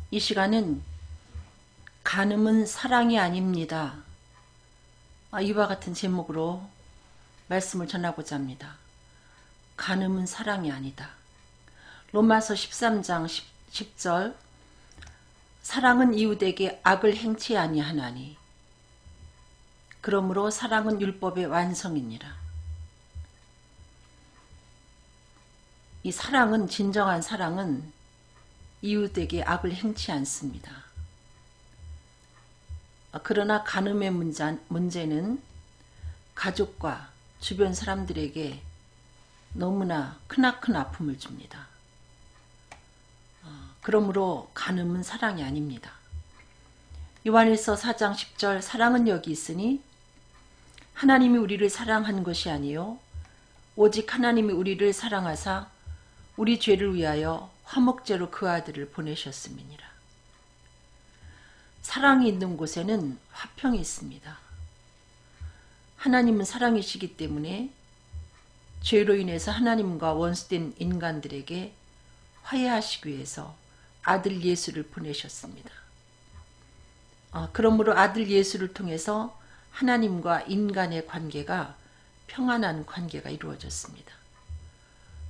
이 시간은 간음은 사랑이 아닙니다. 이와 같은 제목으로 말씀을 전하고자 합니다. 간음은 사랑이 아니다. 로마서 13장 10절 사랑은 이웃에게 악을 행치 아니하나니 그러므로 사랑은 율법의 완성이니라. 이 사랑은, 진정한 사랑은 이웃에게 악을 행치 않습니다. 그러나 간음의 문제는 가족과 주변 사람들에게 너무나 크나큰 아픔을 줍니다. 그러므로 간음은 사랑이 아닙니다. 요한일서 4장 10절 사랑은 여기 있으니 하나님이 우리를 사랑한 것이 아니요 오직 하나님이 우리를 사랑하사 우리 죄를 위하여 화목제로 그 아들을 보내셨음이니라. 사랑이 있는 곳에는 화평이 있습니다. 하나님은 사랑이시기 때문에 죄로 인해서 하나님과 원수된 인간들에게 화해하시기 위해서 아들 예수를 보내셨습니다. 그러므로 아들 예수를 통해서 하나님과 인간의 관계가 평안한 관계가 이루어졌습니다.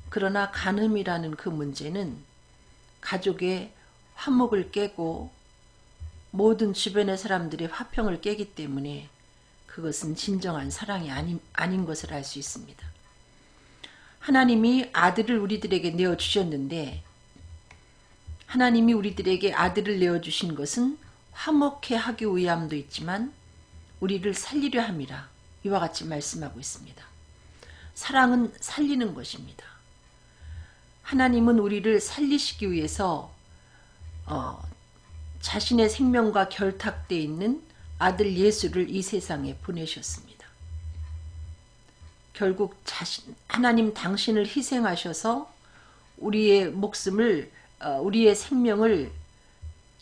그러나 간음이라는 그 문제는 가족의 화목을 깨고 모든 주변의 사람들의 화평을 깨기 때문에 그것은 진정한 사랑이 아닌 것을 알 수 있습니다. 하나님이 아들을 우리들에게 내어주셨는데 하나님이 우리들에게 아들을 내어주신 것은 화목해 하기 위함도 있지만 우리를 살리려 함이라 이와 같이 말씀하고 있습니다. 사랑은 살리는 것입니다. 하나님은 우리를 살리시기 위해서 자신의 생명과 결탁되어 있는 아들 예수를 이 세상에 보내셨습니다. 결국 하나님 당신을 희생하셔서 우리의 목숨을 우리의 생명을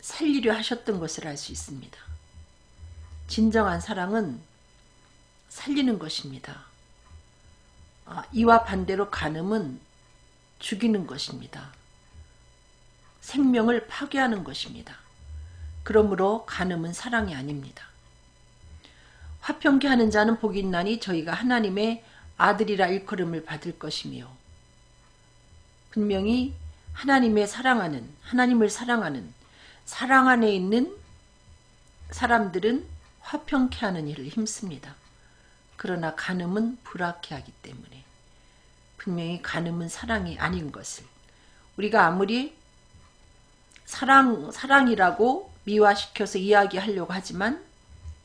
살리려 하셨던 것을 알 수 있습니다. 진정한 사랑은 살리는 것입니다. 이와 반대로 간음은 죽이는 것입니다. 생명을 파괴하는 것입니다. 그러므로 간음은 사랑이 아닙니다. 화평케 하는 자는 복이 있나니 저희가 하나님의 아들이라 일컬음을 받을 것이며 분명히 하나님을 사랑하는 사랑 안에 있는 사람들은 화평케 하는 일을 힘씁니다. 그러나 간음은 불화케 하기 때문에 분명히 간음은 사랑이 아닌 것을 우리가 아무리 사랑이라고 미화시켜서 이야기하려고 하지만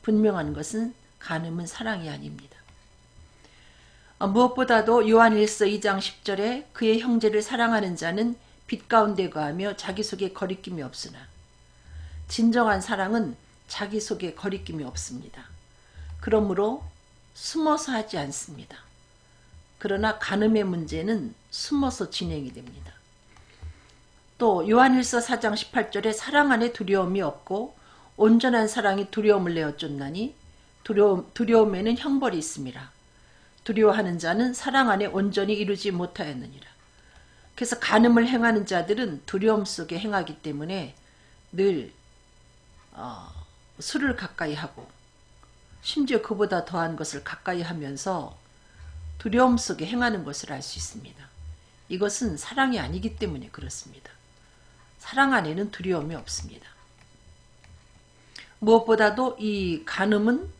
분명한 것은 간음은 사랑이 아닙니다. 무엇보다도 요한일서 2장 10절에 그의 형제를 사랑하는 자는 빛 가운데 거하며 자기 속에 거리낌이 없으나 진정한 사랑은 자기 속에 거리낌이 없습니다. 그러므로 숨어서 하지 않습니다. 그러나 간음의 문제는 숨어서 진행이 됩니다. 또 요한일서 4장 18절에 사랑 안에 두려움이 없고 온전한 사랑이 두려움을 내어쫓나니 두려움에는 형벌이 있습니다. 두려워하는 자는 사랑 안에 온전히 이루지 못하였느니라. 그래서 간음을 행하는 자들은 두려움 속에 행하기 때문에 늘 술을 가까이 하고 심지어 그보다 더한 것을 가까이 하면서 두려움 속에 행하는 것을 알 수 있습니다. 이것은 사랑이 아니기 때문에 그렇습니다. 사랑 안에는 두려움이 없습니다. 무엇보다도 이 간음은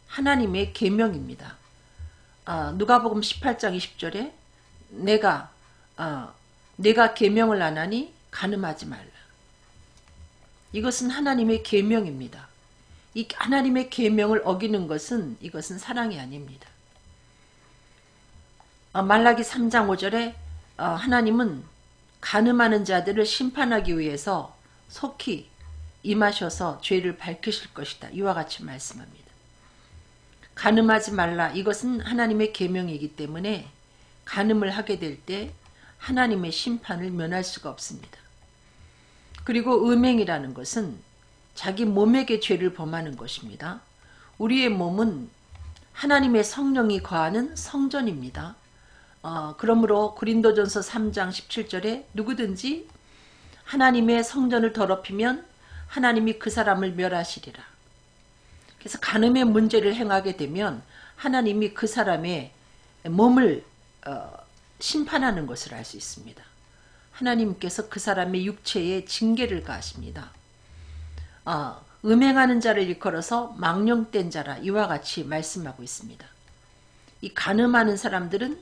하나님의 계명입니다. 누가복음 18장 20절에 내가 계명을 안 하니 간음하지 말라. 이것은 하나님의 계명입니다. 이 하나님의 계명을 어기는 것은 이것은 사랑이 아닙니다. 말라기 3장 5절에 하나님은 간음하는 자들을 심판하기 위해서 속히 임하셔서 죄를 밝히실 것이다. 이와 같이 말씀합니다. 간음하지 말라. 이것은 하나님의 계명이기 때문에 간음을 하게 될 때 하나님의 심판을 면할 수가 없습니다. 그리고 음행이라는 것은 자기 몸에게 죄를 범하는 것입니다. 우리의 몸은 하나님의 성령이 거하는 성전입니다. 그러므로 고린도전서 3장 17절에 누구든지 하나님의 성전을 더럽히면 하나님이 그 사람을 멸하시리라. 그래서 간음의 문제를 행하게 되면 하나님이 그 사람의 몸을 심판하는 것을 알 수 있습니다. 하나님께서 그 사람의 육체에 징계를 가하십니다. 음행하는 자를 일컬어서 망령된 자라 이와 같이 말씀하고 있습니다. 이 간음하는 사람들은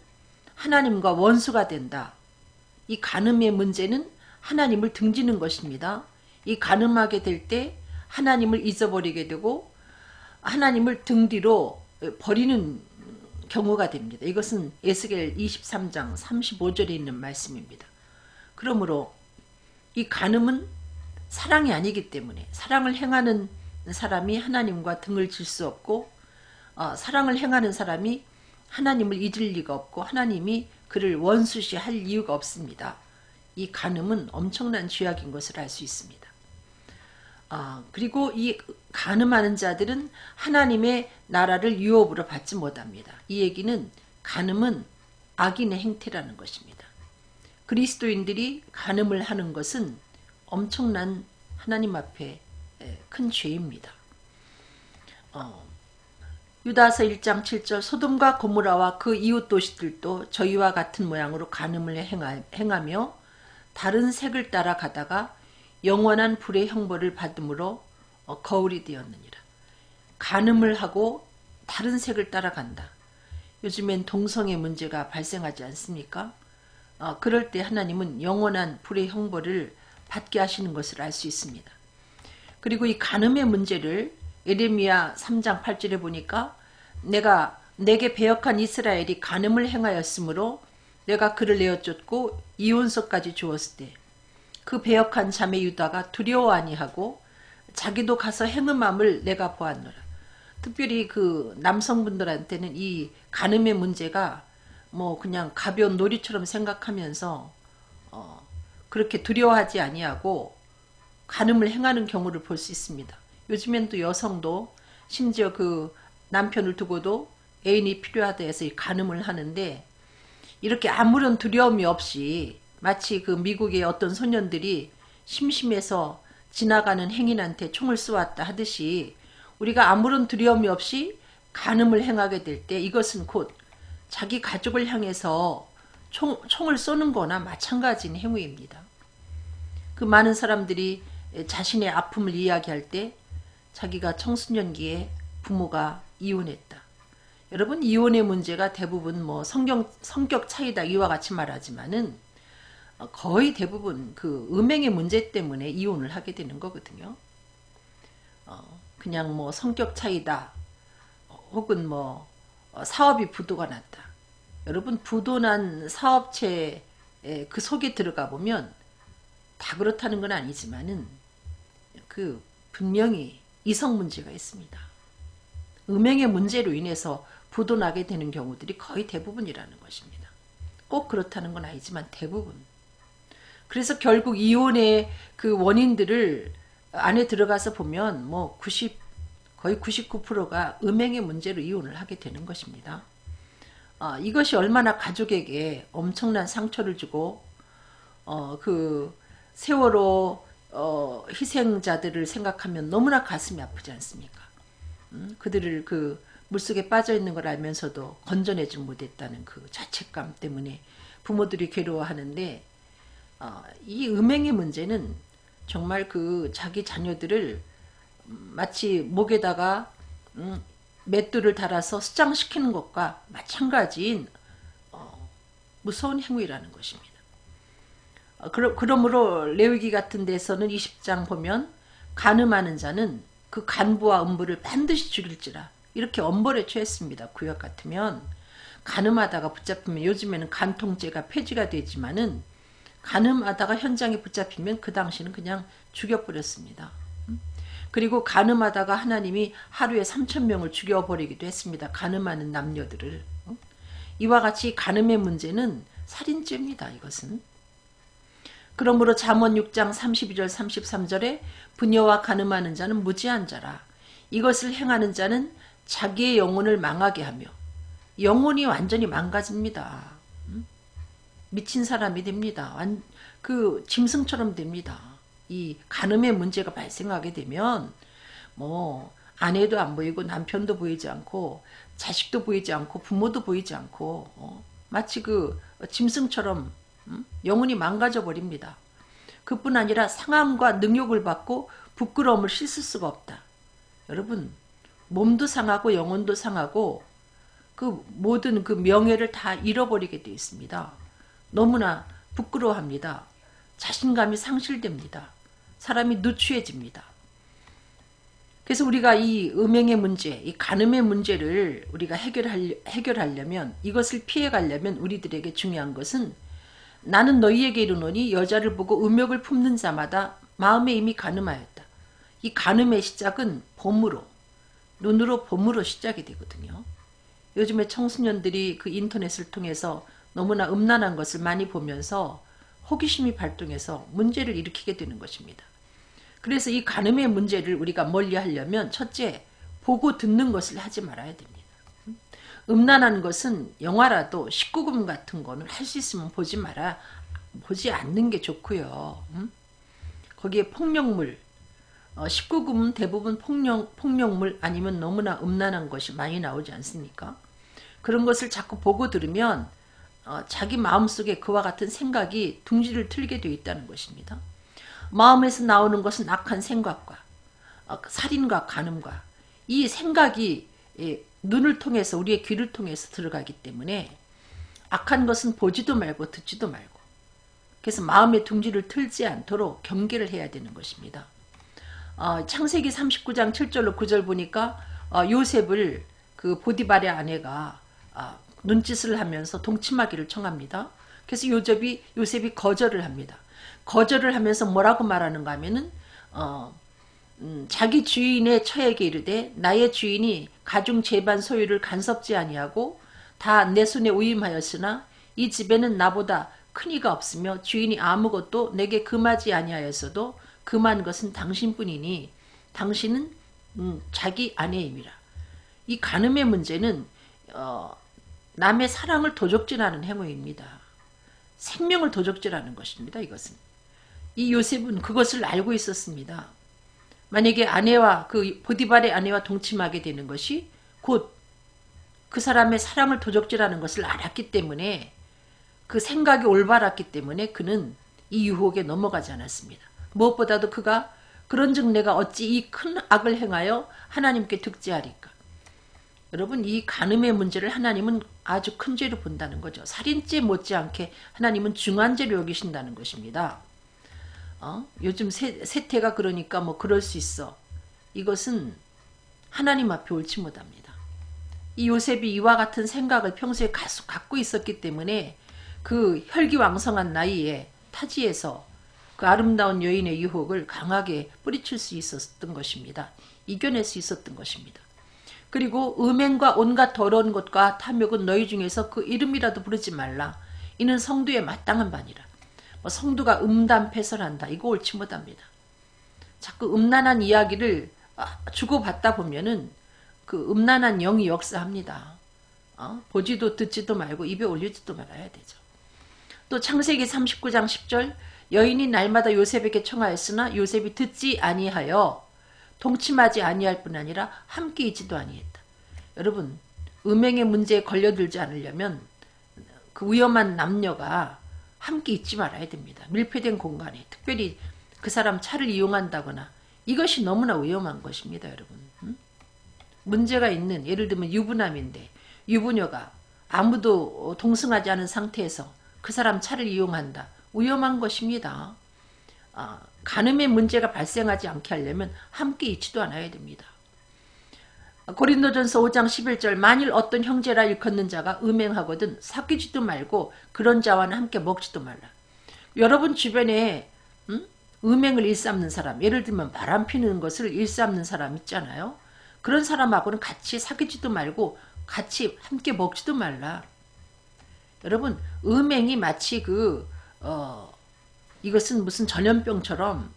하나님과 원수가 된다. 이 간음의 문제는 하나님을 등지는 것입니다. 이 간음하게 될 때 하나님을 잊어버리게 되고 하나님을 등 뒤로 버리는 경우가 됩니다. 이것은 에스겔 23장 35절에 있는 말씀입니다. 그러므로 이 간음은 사랑이 아니기 때문에 사랑을 행하는 사람이 하나님과 등을 질 수 없고 사랑을 행하는 사람이 하나님을 잊을 리가 없고 하나님이 그를 원수시할 이유가 없습니다. 이 간음은 엄청난 죄악인 것을 알 수 있습니다. 그리고 이 간음하는 자들은 하나님의 나라를 유업으로 받지 못합니다. 이 얘기는 간음은 악인의 행태라는 것입니다. 그리스도인들이 간음을 하는 것은 엄청난 하나님 앞에 큰 죄입니다. 유다서 1장 7절 소돔과 고모라와 그 이웃 도시들도 저희와 같은 모양으로 간음을 행하며 다른 색을 따라 가다가 영원한 불의 형벌을 받음으로 거울이 되었느니라. 간음을 하고 다른 색을 따라간다. 요즘엔 동성애 문제가 발생하지 않습니까? 그럴 때 하나님은 영원한 불의 형벌을 받게 하시는 것을 알 수 있습니다. 그리고 이 간음의 문제를 예레미야 3장 8절에 보니까 내가 내게 배역한 이스라엘이 간음을 행하였으므로 내가 그를 내어 쫓고 이혼서까지 주었을 때 그 배역한 자매 유다가 두려워 아니하고 자기도 가서 행음함을 내가 보았노라. 특별히 그 남성분들한테는 이 간음의 문제가 뭐 그냥 가벼운 놀이처럼 생각하면서 그렇게 두려워하지 아니하고 간음을 행하는 경우를 볼 수 있습니다. 요즘엔 또 여성도 심지어 그 남편을 두고도 애인이 필요하다 해서 이 간음을 하는데 이렇게 아무런 두려움이 없이 마치 그 미국의 어떤 소년들이 심심해서 지나가는 행인한테 총을 쏘았다 하듯이 우리가 아무런 두려움이 없이 간음을 행하게 될 때 이것은 곧 자기 가족을 향해서 총을 쏘는 거나 마찬가지인 행위입니다. 그 많은 사람들이 자신의 아픔을 이야기할 때 자기가 청소년기에 부모가 이혼했다. 여러분 이혼의 문제가 대부분 뭐 성격 차이다 이와 같이 말하지만은 거의 대부분 그 음행의 문제 때문에 이혼을 하게 되는 거거든요. 그냥 뭐 성격 차이다 혹은 뭐 사업이 부도가 났다. 여러분 부도난 사업체의 그 속에 들어가 보면 다 그렇다는 건 아니지만은 그 분명히 이성 문제가 있습니다. 음행의 문제로 인해서 부도나게 되는 경우들이 거의 대부분이라는 것입니다. 꼭 그렇다는 건 아니지만 대부분. 그래서 결국 이혼의 그 원인들을 안에 들어가서 보면 뭐 거의 99%가 음행의 문제로 이혼을 하게 되는 것입니다. 이것이 얼마나 가족에게 엄청난 상처를 주고 그 세월호 희생자들을 생각하면 너무나 가슴이 아프지 않습니까? 그들을 그 물속에 빠져 있는 걸 알면서도 건져내지 못했다는 그 자책감 때문에 부모들이 괴로워하는데 이 음행의 문제는 정말 그 자기 자녀들을 마치 목에다가 맷돌을 달아서 수장시키는 것과 마찬가지인 무서운 행위라는 것입니다. 그러므로 레위기 같은 데서는 20장 보면 간음하는 자는 그 간부와 음부를 반드시 죽일지라 이렇게 엄벌에 처했습니다. 구약 같으면 간음하다가 붙잡히면 요즘에는 간통죄가 폐지가 되지만은 간음하다가 현장에 붙잡히면 그 당시는 그냥 죽여버렸습니다. 그리고 간음하다가 하나님이 하루에 3,000명을 죽여버리기도 했습니다. 간음하는 남녀들을. 이와 같이 간음의 문제는 살인죄입니다. 이것은. 그러므로 잠언 6장 32절 33절에 부녀와 간음하는 자는 무지한 자라. 이것을 행하는 자는 자기의 영혼을 망하게 하며 영혼이 완전히 망가집니다. 미친 사람이 됩니다. 그 짐승처럼 됩니다. 이 간음의 문제가 발생하게 되면 뭐 아내도 안 보이고 남편도 보이지 않고 자식도 보이지 않고 부모도 보이지 않고 마치 그 짐승처럼 영혼이 망가져 버립니다. 그뿐 아니라 상함과 능욕을 받고 부끄러움을 씻을 수가 없다. 여러분 몸도 상하고 영혼도 상하고 그 모든 그 명예를 다 잃어버리게 되어 있습니다. 너무나 부끄러워합니다. 자신감이 상실됩니다. 사람이 누추해집니다. 그래서 우리가 이 음행의 문제, 이 간음의 문제를 우리가 해결하려면, 이것을 피해가려면 우리들에게 중요한 것은 나는 너희에게 이르노니 여자를 보고 음욕을 품는 자마다 마음에 이미 간음하였다. 이 간음의 시작은 봄으로, 눈으로 봄으로 시작이 되거든요. 요즘에 청소년들이 그 인터넷을 통해서 너무나 음란한 것을 많이 보면서 호기심이 발동해서 문제를 일으키게 되는 것입니다. 그래서 이 간음의 문제를 우리가 멀리하려면 첫째, 보고 듣는 것을 하지 말아야 됩니다. 음란한 것은 영화라도 19금 같은 거는 할 수 있으면 보지 않는 게 좋고요. 거기에 폭력물, 19금은 대부분 폭력물 아니면 너무나 음란한 것이 많이 나오지 않습니까? 그런 것을 자꾸 보고 들으면 자기 마음속에 그와 같은 생각이 둥지를 틀게 되어 있다는 것입니다. 마음에서 나오는 것은 악한 생각과 살인과 간음과 이 생각이 눈을 통해서 우리의 귀를 통해서 들어가기 때문에 악한 것은 보지도 말고 듣지도 말고 그래서 마음의 둥지를 틀지 않도록 경계를 해야 되는 것입니다. 창세기 39장 7절로 9절 보니까 요셉을 그 보디발의 아내가 눈짓을 하면서 동침하기를 청합니다. 그래서 요셉이 거절을 합니다. 거절을 하면서 뭐라고 말하는가 하면은 자기 주인의 처에게 이르되 나의 주인이 가중 제반 소유를 간섭지 아니하고 다 내 손에 위임하였으나 이 집에는 나보다 큰 이가 없으며 주인이 아무것도 내게 금하지 아니하였어도 금한 것은 당신뿐이니 당신은 자기 아내임이라. 이 간음의 문제는 남의 사랑을 도적질하는 행위입니다. 생명을 도적질하는 것입니다. 이것은. 이 요셉은 그것을 알고 있었습니다. 만약에 아내와 그 보디발의 아내와 동침하게 되는 것이 곧 그 사람의 사랑을 도적질하는 것을 알았기 때문에 그 생각이 올바랐기 때문에 그는 이 유혹에 넘어가지 않았습니다. 무엇보다도 그가 그런즉 내가 어찌 이 큰 악을 행하여 하나님께 득죄하리까. 여러분 이 간음의 문제를 하나님은 아주 큰 죄로 본다는 거죠. 살인죄 못지않게 하나님은 중한 죄로 여기신다는 것입니다. 요즘 세태가 그러니까 뭐 그럴 수 있어. 이것은 하나님 앞에 옳지 못합니다. 이 요셉이 이와 같은 생각을 평소에 갖고 있었기 때문에 그 혈기왕성한 나이에 타지에서 그 아름다운 여인의 유혹을 강하게 뿌리칠 수 있었던 것입니다. 이겨낼 수 있었던 것입니다. 그리고 음행과 온갖 더러운 것과 탐욕은 너희 중에서 그 이름이라도 부르지 말라. 이는 성도의 마땅한 바니라. 성도가 음담패설한다. 이거 옳지 못합니다. 자꾸 음란한 이야기를 주고받다 보면은 그 음란한 영이 역사합니다. 보지도 듣지도 말고 입에 올리지도 말아야 되죠. 또 창세기 39장 10절 여인이 날마다 요셉에게 청하였으나 요셉이 듣지 아니하여 동침하지 아니할 뿐 아니라 함께 있지도 아니했다. 여러분 음행의 문제에 걸려들지 않으려면 그 위험한 남녀가 함께 있지 말아야 됩니다. 밀폐된 공간에 특별히 그 사람 차를 이용한다거나 이것이 너무나 위험한 것입니다. 여러분 문제가 있는 예를 들면 유부남인데 유부녀가 아무도 동승하지 않은 상태에서 그 사람 차를 이용한다. 위험한 것입니다. 간음의 문제가 발생하지 않게 하려면 함께 있지도 않아야 됩니다. 고린도전서 5장 11절 만일 어떤 형제라 일컫는 자가 음행하거든 사귀지도 말고 그런 자와는 함께 먹지도 말라. 여러분 주변에 음행을 일삼는 사람 예를 들면 바람 피는 것을 일삼는 사람 있잖아요. 그런 사람하고는 같이 사귀지도 말고 같이 함께 먹지도 말라. 여러분 음행이 마치 이것은 무슨 전염병처럼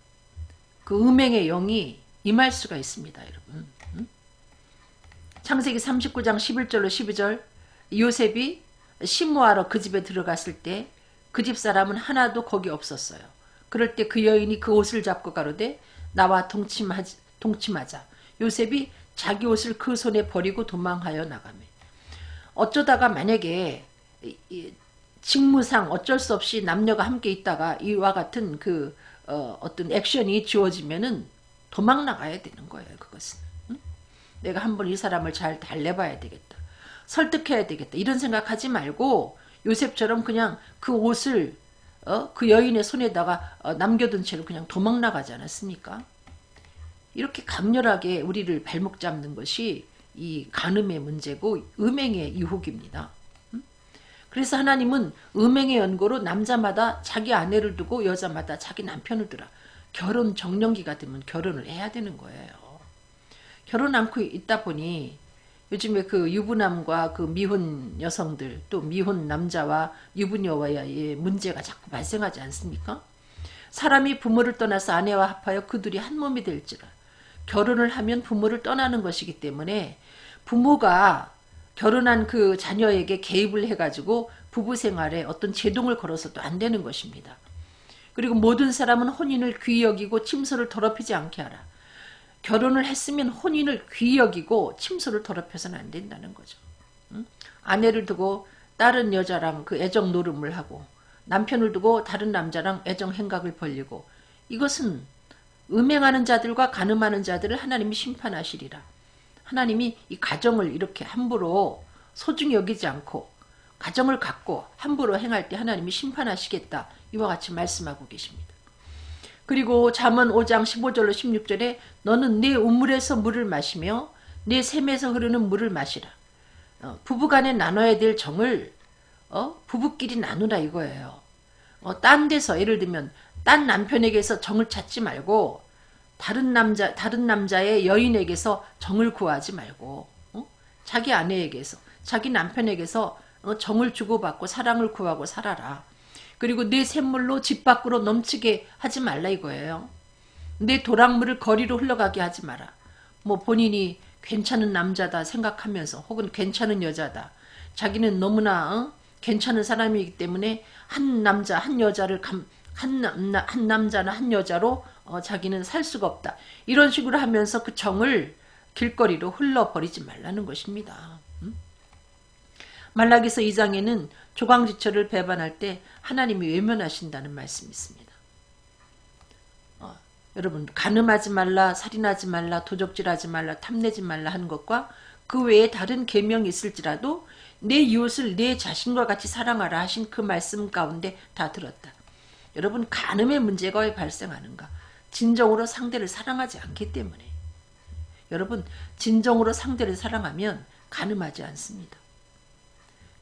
그 음행의 영이 임할 수가 있습니다. 여러분 창세기 39장 11절로 12절 요셉이 심모하러 그 집에 들어갔을 때 그 집 사람은 하나도 거기 없었어요. 그럴 때 그 여인이 그 옷을 잡고 가로되 나와 동침하자. 요셉이 자기 옷을 그 손에 버리고 도망하여 나가매. 어쩌다가 만약에 직무상 어쩔 수 없이 남녀가 함께 있다가 이와 같은 어떤 액션이 지워지면은 도망 나가야 되는 거예요. 그것은. 응? 내가 한번 이 사람을 잘 달래봐야 되겠다. 설득해야 되겠다. 이런 생각하지 말고 요셉처럼 그냥 그 옷을 그 여인의 손에다가 남겨둔 채로 그냥 도망 나가지 않았습니까? 이렇게 강렬하게 우리를 발목 잡는 것이 이 간음의 문제고 음행의 유혹입니다. 그래서 하나님은 음행의 연고로 남자마다 자기 아내를 두고 여자마다 자기 남편을 두라. 결혼 정년기가 되면 결혼을 해야 되는 거예요. 결혼 않고 있다 보니 요즘에 그 유부남과 그 미혼 여성들 또 미혼 남자와 유부녀와의 문제가 자꾸 발생하지 않습니까? 사람이 부모를 떠나서 아내와 합하여 그들이 한 몸이 될지라. 결혼을 하면 부모를 떠나는 것이기 때문에 부모가 결혼한 그 자녀에게 개입을 해가지고 부부 생활에 어떤 제동을 걸어서도 안 되는 것입니다. 그리고 모든 사람은 혼인을 귀히 여기고 침소를 더럽히지 않게 하라. 결혼을 했으면 혼인을 귀히 여기고 침소를 더럽혀서는 안 된다는 거죠. 응? 아내를 두고 다른 여자랑 그 애정 노름을 하고 남편을 두고 다른 남자랑 애정 행각을 벌리고 이것은 음행하는 자들과 간음하는 자들을 하나님이 심판하시리라. 하나님이 이 가정을 이렇게 함부로 소중히 여기지 않고 가정을 갖고 함부로 행할 때 하나님이 심판하시겠다. 이와 같이 말씀하고 계십니다. 그리고 잠언 5장 15절로 16절에 너는 내 우물에서 물을 마시며 내 샘에서 흐르는 물을 마시라. 부부간에 나눠야 될 정을 부부끼리 나누라 이거예요. 딴 데서 예를 들면 딴 남편에게서 정을 찾지 말고 다른 남자의 여인에게서 정을 구하지 말고 자기 아내에게서 자기 남편에게서 정을 주고받고 사랑을 구하고 살아라. 그리고 내 샘물로 집 밖으로 넘치게 하지 말라 이거예요. 내 도랑물을 거리로 흘러가게 하지 마라. 뭐 본인이 괜찮은 남자다 생각하면서 혹은 괜찮은 여자다. 자기는 너무나 괜찮은 사람이기 때문에 한 남자 한 여자를 한 남자나 한 여자로 자기는 살 수가 없다. 이런 식으로 하면서 그 정을 길거리로 흘러버리지 말라는 것입니다. 말라기서 2장에는 조강지처를 배반할 때 하나님이 외면하신다는 말씀이 있습니다. 여러분 간음하지 말라, 살인하지 말라, 도적질하지 말라, 탐내지 말라 하는 것과 그 외에 다른 계명이 있을지라도 내 이웃을 내 자신과 같이 사랑하라 하신 그 말씀 가운데 다 들었다. 여러분 간음의 문제가 왜 발생하는가? 진정으로 상대를 사랑하지 않기 때문에. 여러분 진정으로 상대를 사랑하면 간음하지 않습니다.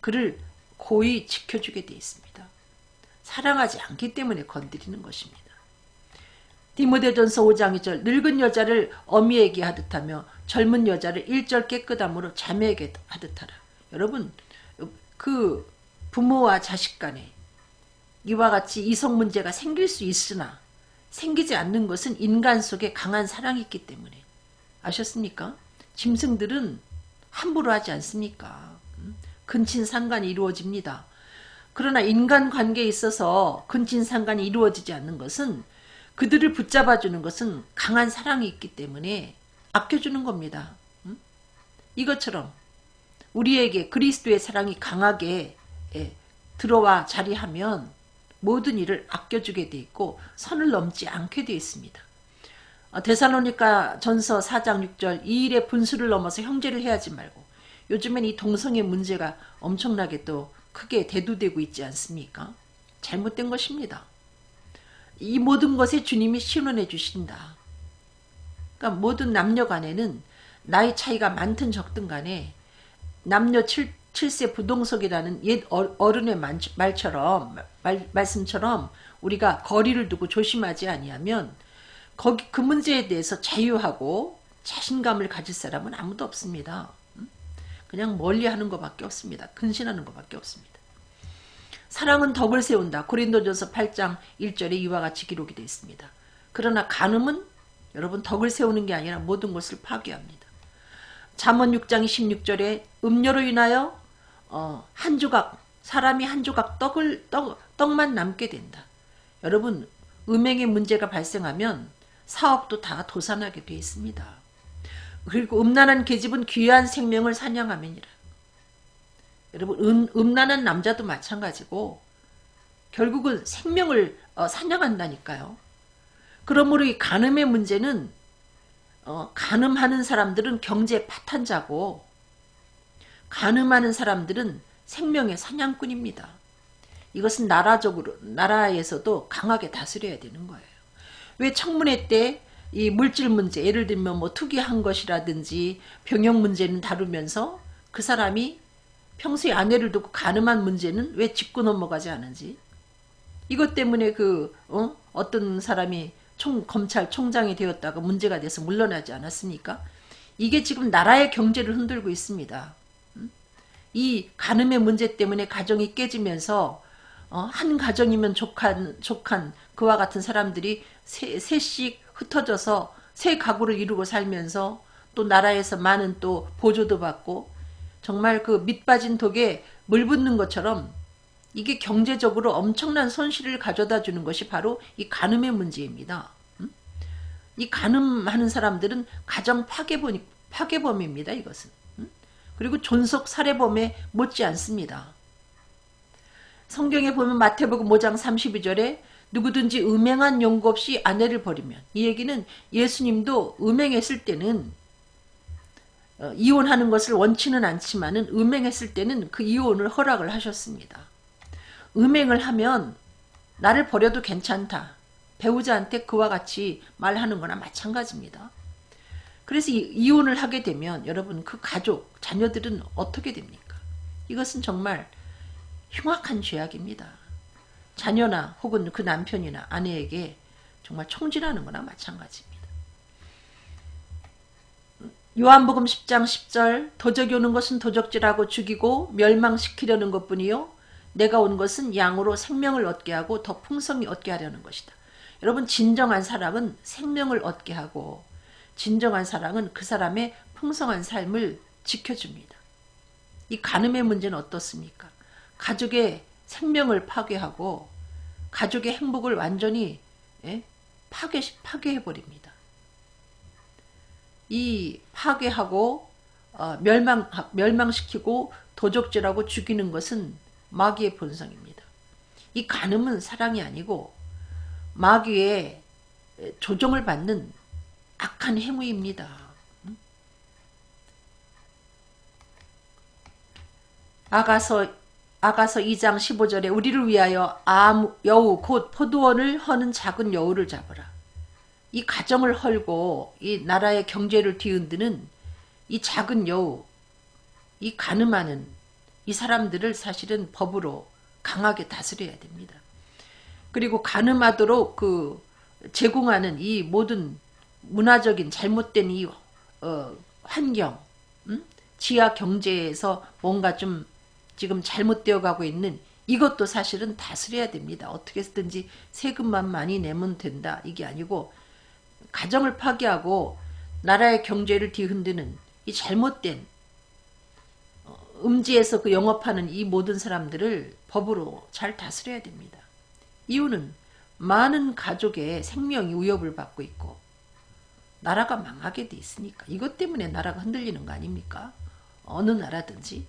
그를 고이 지켜주게 되어 있습니다. 사랑하지 않기 때문에 건드리는 것입니다. 디모데전서 5장 2절 늙은 여자를 어미에게 하듯하며 젊은 여자를 일절 깨끗함으로 자매에게 하듯하라. 여러분 그 부모와 자식 간에 이와 같이 이성 문제가 생길 수 있으나 생기지 않는 것은 인간 속에 강한 사랑이 있기 때문에. 아셨습니까? 짐승들은 함부로 하지 않습니까? 근친상간이 이루어집니다. 그러나 인간관계에 있어서 근친상간이 이루어지지 않는 것은 그들을 붙잡아주는 것은 강한 사랑이 있기 때문에 아껴주는 겁니다. 이것처럼 우리에게 그리스도의 사랑이 강하게 들어와 자리하면 모든 일을 아껴주게 돼 있고 선을 넘지 않게 돼 있습니다. 데살로니가 전서 4장 6절 이 일의 분수를 넘어서 형제를 해하지 말고 요즘엔 이 동성애 문제가 엄청나게 또 크게 대두되고 있지 않습니까? 잘못된 것입니다. 이 모든 것에 주님이 신원해 주신다. 그러니까 모든 남녀 간에는 나이 차이가 많든 적든 간에 남녀 7세 부동석이라는 옛 어른의 말씀처럼 우리가 거리를 두고 조심하지 아니하면 그 문제에 대해서 자유하고 자신감을 가질 사람은 아무도 없습니다. 그냥 멀리하는 것밖에 없습니다. 근신하는 것밖에 없습니다. 사랑은 덕을 세운다. 고린도전서 8장 1절에 이와 같이 기록이 되어 있습니다. 그러나 간음은 여러분 덕을 세우는 게 아니라 모든 것을 파괴합니다. 잠언 6장 26절에 음료로 인하여 사람이 한 조각 떡만 남게 된다. 여러분, 음행의 문제가 발생하면 사업도 다 도산하게 되어 있습니다. 그리고 음란한 계집은 귀한 생명을 사냥함이니라. 여러분, 음란한 남자도 마찬가지고 결국은 생명을 사냥한다니까요. 그러므로 이 간음의 문제는 간음하는 사람들은 경제 파탄자고 간음하는 사람들은 생명의 사냥꾼입니다. 이것은 나라에서도 강하게 다스려야 되는 거예요. 왜 청문회 때 이 물질 문제, 예를 들면 뭐 투기한 것이라든지 병역 문제는 다루면서 그 사람이 평소에 아내를 두고 간음한 문제는 왜 짚고 넘어가지 않은지, 이것 때문에 어떤 사람이 검찰총장이 되었다가 문제가 돼서 물러나지 않았습니까? 이게 지금 나라의 경제를 흔들고 있습니다. 이 간음의 문제 때문에 가정이 깨지면서 한 가정이면 족한 그와 같은 사람들이 셋씩 흩어져서 새 가구를 이루고 살면서 또 나라에서 많은 또 보조도 받고 정말 그 밑빠진 독에 물 붓는 것처럼 이게 경제적으로 엄청난 손실을 가져다 주는 것이 바로 이 간음의 문제입니다. 이 간음하는 사람들은 가정 파괴범입니다. 이것은. 그리고 존속 살해범에 못지 않습니다. 성경에 보면 마태복음 5장 32절에 누구든지 음행한 용구 없이 아내를 버리면, 이 얘기는 예수님도 음행했을 때는 이혼하는 것을 원치는 않지만은 음행했을 때는 그 이혼을 허락을 하셨습니다. 음행을 하면 나를 버려도 괜찮다. 배우자한테 그와 같이 말하는 거나 마찬가지입니다. 그래서 이혼을 하게 되면 여러분 그 가족, 자녀들은 어떻게 됩니까? 이것은 정말 흉악한 죄악입니다. 자녀나 혹은 그 남편이나 아내에게 정말 총질하는 거나 마찬가지입니다. 요한복음 10장 10절 도적이 오는 것은 도적질하고 죽이고 멸망시키려는 것뿐이요 내가 온 것은 양으로 생명을 얻게 하고 더 풍성히 얻게 하려는 것이다. 여러분, 진정한 사랑은 생명을 얻게 하고 진정한 사랑은 그 사람의 풍성한 삶을 지켜줍니다. 이 간음의 문제는 어떻습니까? 가족의 생명을 파괴하고 가족의 행복을 완전히 파괴해버립니다. 이 파괴하고 멸망시키고 도적질하고 죽이는 것은 마귀의 본성입니다. 이 간음은 사랑이 아니고 마귀의 조종을 받는 악한 행위입니다. 아가서 2장 15절에 우리를 위하여 여우 곧 포도원을 허는 작은 여우를 잡으라. 이 가정을 헐고 이 나라의 경제를 뒤흔드는 이 작은 여우, 이 간음하는 이 사람들을 사실은 법으로 강하게 다스려야 됩니다. 그리고 간음하도록 제공하는 이 모든 문화적인 잘못된 이 환경, 지하 경제에서 뭔가 좀 지금 잘못되어 가고 있는 이것도 사실은 다스려야 됩니다. 어떻게 해서든지 세금만 많이 내면 된다. 이게 아니고 가정을 파괴하고 나라의 경제를 뒤흔드는 이 잘못된 음지에서 영업하는 이 모든 사람들을 법으로 잘 다스려야 됩니다. 이유는 많은 가족의 생명이 위협을 받고 있고 나라가 망하게 돼 있으니까. 이것 때문에 나라가 흔들리는 거 아닙니까? 어느 나라든지.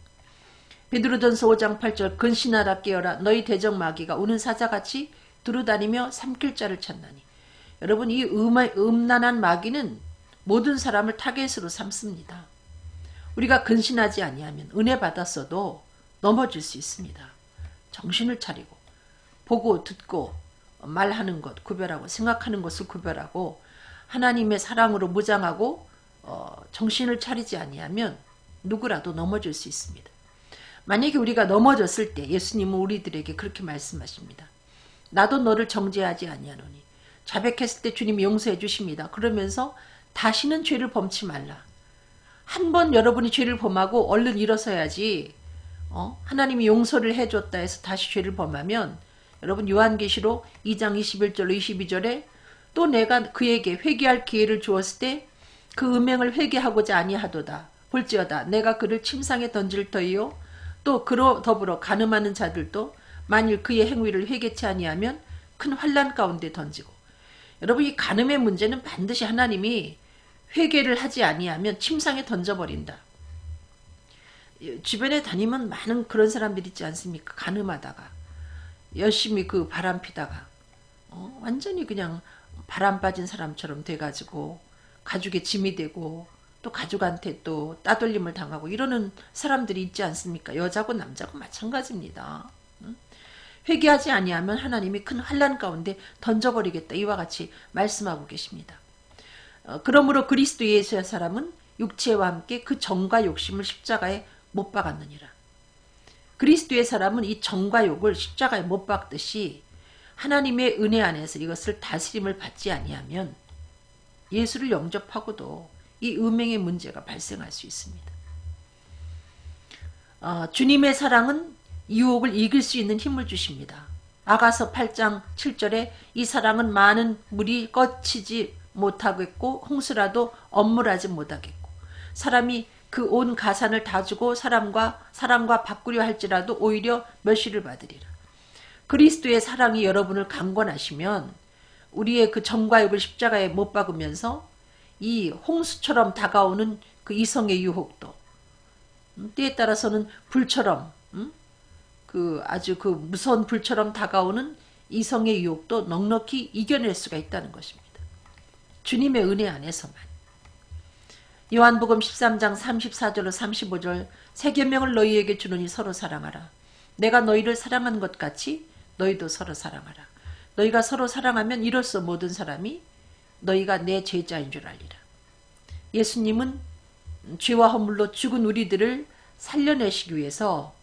베드로전서 5장 8절 근신하라 깨어라 너희 대적 마귀가 우는 사자같이 두루다니며 삼킬 자를 찾나니. 여러분, 이 음란한 마귀는 모든 사람을 타겟으로 삼습니다. 우리가 근신하지 아니하면 은혜 받았어도 넘어질 수 있습니다. 정신을 차리고 보고 듣고 말하는 것 구별하고 생각하는 것을 구별하고 하나님의 사랑으로 무장하고 정신을 차리지 아니하면 누구라도 넘어질 수 있습니다. 만약에 우리가 넘어졌을 때 예수님은 우리들에게 그렇게 말씀하십니다. 나도 너를 정죄하지 아니하노니. 자백했을 때 주님이 용서해 주십니다. 그러면서 다시는 죄를 범치 말라. 한 번 여러분이 죄를 범하고 얼른 일어서야지 하나님이 용서를 해줬다 해서 다시 죄를 범하면 여러분 요한계시록 2장 21절로 22절에 또 내가 그에게 회개할 기회를 주었을 때 그 음행을 회개하고자 아니하도다. 볼지어다 내가 그를 침상에 던질 터이요 또 그로 더불어 간음하는 자들도 만일 그의 행위를 회개치 아니하면 큰 환난 가운데 던지고. 여러분, 이 간음의 문제는 반드시 하나님이 회개를 하지 아니하면 침상에 던져버린다. 주변에 다니면 많은 그런 사람들 있지 않습니까? 간음하다가 열심히 그 바람 피다가 완전히 그냥 바람 빠진 사람처럼 돼가지고 가족의 짐이 되고 또 가족한테 또 따돌림을 당하고 이러는 사람들이 있지 않습니까? 여자고 남자고 마찬가지입니다. 회개하지 아니하면 하나님이 큰 환난 가운데 던져버리겠다. 이와 같이 말씀하고 계십니다. 그러므로 그리스도 예수의 사람은 육체와 함께 그 정과 욕심을 십자가에 못 박았느니라. 그리스도의 사람은 이 정과 욕을 십자가에 못 박듯이 하나님의 은혜 안에서 이것을 다스림을 받지 아니하면 예수를 영접하고도 이 음행의 문제가 발생할 수 있습니다. 주님의 사랑은 유혹을 이길 수 있는 힘을 주십니다. 아가서 8장 7절에 이 사랑은 많은 물이 꺼치지 못하겠고 홍수라도 엄물하지 못하겠고 사람이 그 온 가산을 다 주고 사람과 바꾸려 할지라도 오히려 멸시를 받으리라. 그리스도의 사랑이 여러분을 강권하시면 우리의 그 정과 욕을 십자가에 못 박으면서 이 홍수처럼 다가오는 그 이성의 유혹도 때에 따라서는 불처럼 그 아주 그 무서운 불처럼 다가오는 이성의 유혹도 넉넉히 이겨낼 수가 있다는 것입니다. 주님의 은혜 안에서만. 요한복음 13장 34절로 35절 새 계명을 너희에게 주노니 서로 사랑하라. 내가 너희를 사랑한 것 같이 너희도 서로 사랑하라. 너희가 서로 사랑하면 이로써 모든 사람이 너희가 내 제자인 줄 알리라. 예수님은 죄와 허물로 죽은 우리들을 살려내시기 위해서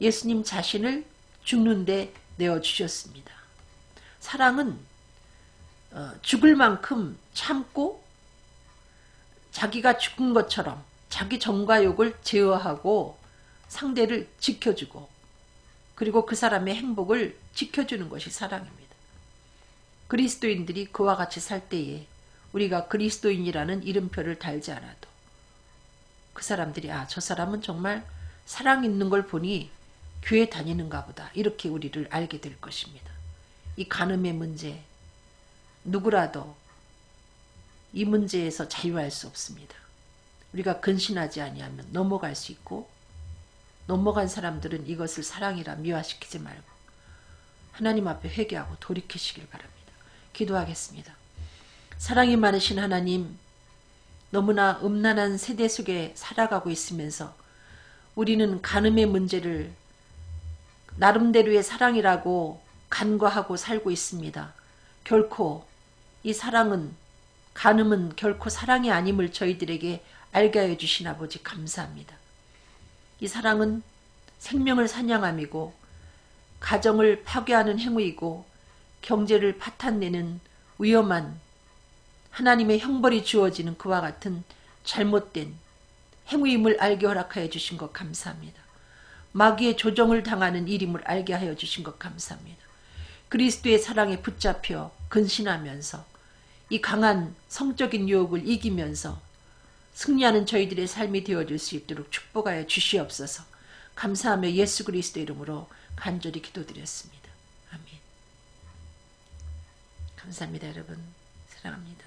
예수님 자신을 죽는데 내어주셨습니다. 사랑은 죽을 만큼 참고 자기가 죽은 것처럼 자기 정과 욕을 제어하고 상대를 지켜주고 그리고 그 사람의 행복을 지켜주는 것이 사랑입니다. 그리스도인들이 그와 같이 살 때에 우리가 그리스도인이라는 이름표를 달지 않아도 그 사람들이 저 사람은 정말 사랑 있는 걸 보니 교회 다니는가 보다 이렇게 우리를 알게 될 것입니다. 이 간음의 문제 누구라도 이 문제에서 자유할 수 없습니다. 우리가 근신하지 아니하면 넘어갈 수 있고 넘어간 사람들은 이것을 사랑이라 미화시키지 말고 하나님 앞에 회개하고 돌이키시길 바랍니다. 기도하겠습니다. 사랑이 많으신 하나님, 너무나 음란한 세대 속에 살아가고 있으면서 우리는 간음의 문제를 나름대로의 사랑이라고 간과하고 살고 있습니다. 결코 이 사랑은 간음은 결코 사랑이 아님을 저희들에게 알게 하여 주신 아버지 감사합니다. 이 사랑은 생명을 사냥함이고 가정을 파괴하는 행위이고 경제를 파탄내는 위험한 하나님의 형벌이 주어지는 그와 같은 잘못된 행위임을 알게 허락하여 주신 것 감사합니다. 마귀의 조정을 당하는 일임을 알게 하여 주신 것 감사합니다. 그리스도의 사랑에 붙잡혀 근신하면서 이 강한 성적인 유혹을 이기면서 승리하는 저희들의 삶이 되어질 수 있도록 축복하여 주시옵소서. 감사하며 예수 그리스도 이름으로 간절히 기도드렸습니다. 아멘. 감사합니다, 여러분. 사랑합니다.